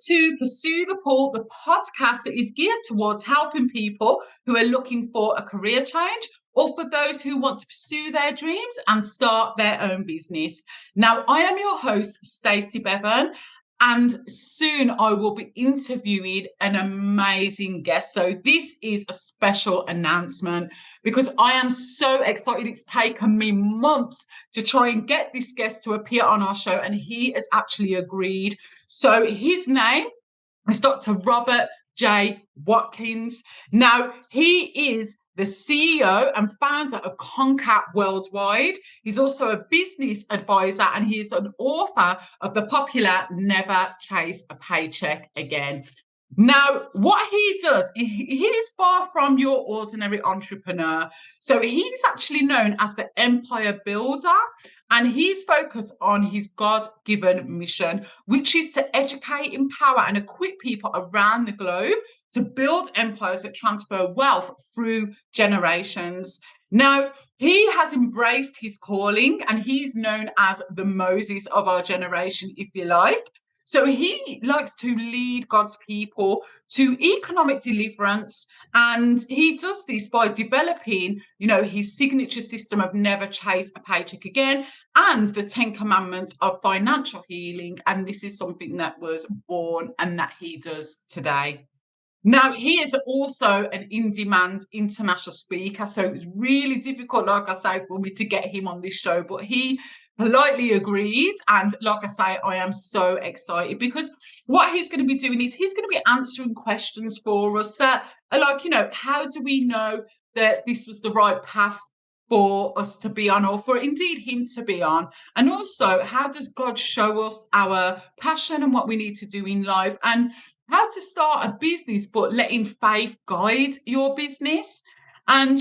to Pursue the Pool, the podcast that is geared towards helping people who are looking for a career change or for those who want to pursue their dreams and start their own business. Now, I am your host, Stacey Bevan, and soon I will be interviewing an amazing guest. So this is a special announcement because I am so excited. It's taken me months to try and get this guest to appear on our show, and he has actually agreed. So his name is Dr. Robert J. Watkins. Now, he is the CEO and founder of Concat Worldwide. He's also a business advisor, and he is an author of the popular Never Chase a Paycheck Again. Now, what he does, he is far from your ordinary entrepreneur. So he's actually known as the empire builder, and he's focused on his God-given mission, which is to educate, empower, and equip people around the globe to build empires that transfer wealth through generations. Now, he has embraced his calling, and he's known as the Moses of our generation, if you like. So he likes to lead God's people to economic deliverance, and he does this by developing, his signature system of never chase a paycheck again and the 10 commandments of financial healing. And this is something that was born and that he does today. Now, he is also an in-demand international speaker, so it was really difficult, like I say, for me to get him on this show, but he politely agreed. And like I say, I am so excited because what he's going to be doing is he's going to be answering questions for us that are like, how do we know that this was the right path for us to be on, or for indeed him to be on? And also, how does God show us our passion and what we need to do in life, and how to start a business but letting faith guide your business? And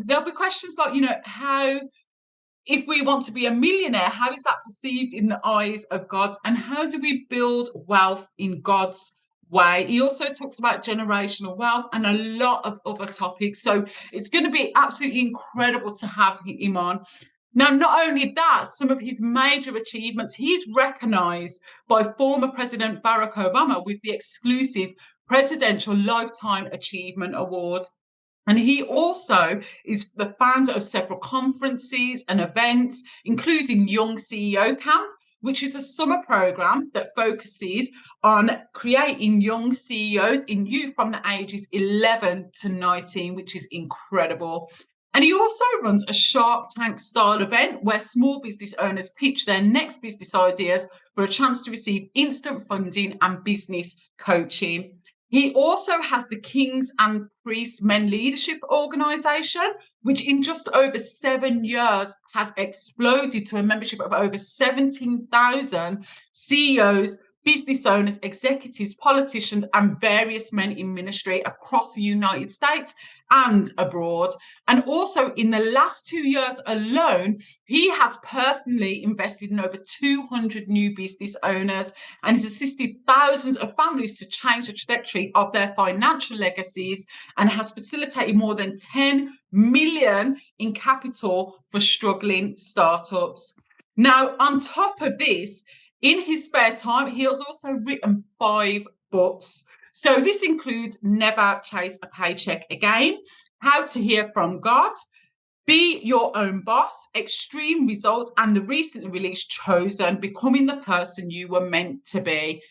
there'll be questions like, how, if we want to be a millionaire, how is that perceived in the eyes of God, and how do we build wealth in God's way? He also talks about generational wealth and a lot of other topics. So it's going to be absolutely incredible to have him on. Now, not only that, some of his major achievements, he's recognised by former President Barack Obama with the exclusive Presidential Lifetime Achievement Award. And he also is the founder of several conferences and events, including Young CEO Camp, which is a summer program that focuses on creating young CEOs in youth from the ages 11 to 19, which is incredible. And he also runs a Shark Tank style event where small business owners pitch their next business ideas for a chance to receive instant funding and business coaching. He also has the Kings and Priests Men Leadership Organisation, which in just over 7 years has exploded to a membership of over 17,000 CEOs, business owners, executives, politicians, and various men in ministry across the United States and abroad. And also in the last 2 years alone, he has personally invested in over 200 new business owners and has assisted thousands of families to change the trajectory of their financial legacies, and has facilitated more than 10 million in capital for struggling startups. Now, on top of this, in his spare time, he has also written 5 books. So this includes Never Chase a Paycheck Again, How to Hear from God, Be Your Own Boss, Extreme Results, and the recently released Chosen, Becoming the Person You Were Meant to Be.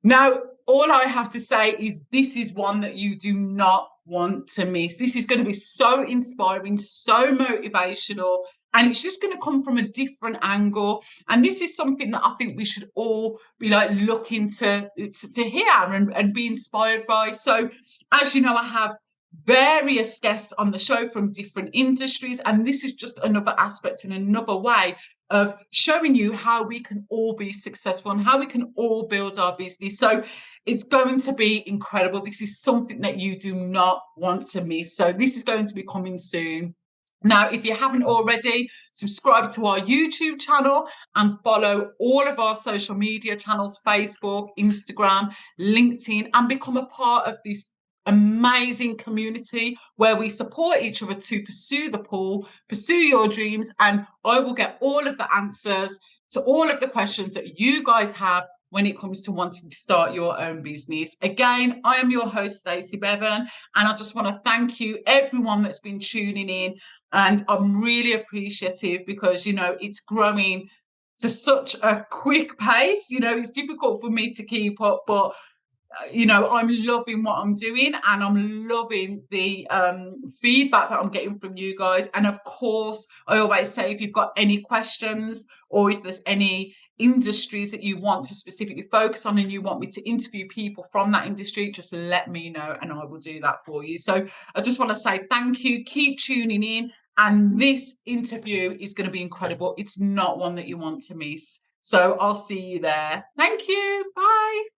Now, all I have to say is this is one that you do not want to miss. This is going to be so inspiring, so motivational, and it's just going to come from a different angle. And this is something that I think we should all be looking to hear and be inspired by. So, as you know, I have various guests on the show from different industries, and this is just another aspect and another way of showing you how we can all be successful and how we can all build our business. So it's going to be incredible. This is something that you do not want to miss. So this is going to be coming soon. Now, if you haven't already, subscribe to our YouTube channel and follow all of our social media channels, Facebook, Instagram, LinkedIn, and become a part of this amazing community where we support each other to pursue the pool, pursue your dreams, and I will get all of the answers to all of the questions that you guys have when it comes to wanting to start your own business. Again, I am your host, Stacey Bevan, and I just want to thank you, everyone that's been tuning in. And I'm really appreciative because, it's growing to such a quick pace. It's difficult for me to keep up, but I'm loving what I'm doing, and I'm loving the feedback that I'm getting from you guys. And of course, I always say, if you've got any questions or if there's any industries that you want to specifically focus on and you want me to interview people from that industry, just let me know and I will do that for you. So I just want to say thank you. Keep tuning in. And this interview is going to be incredible. It's not one that you want to miss. So I'll see you there. Thank you. Bye.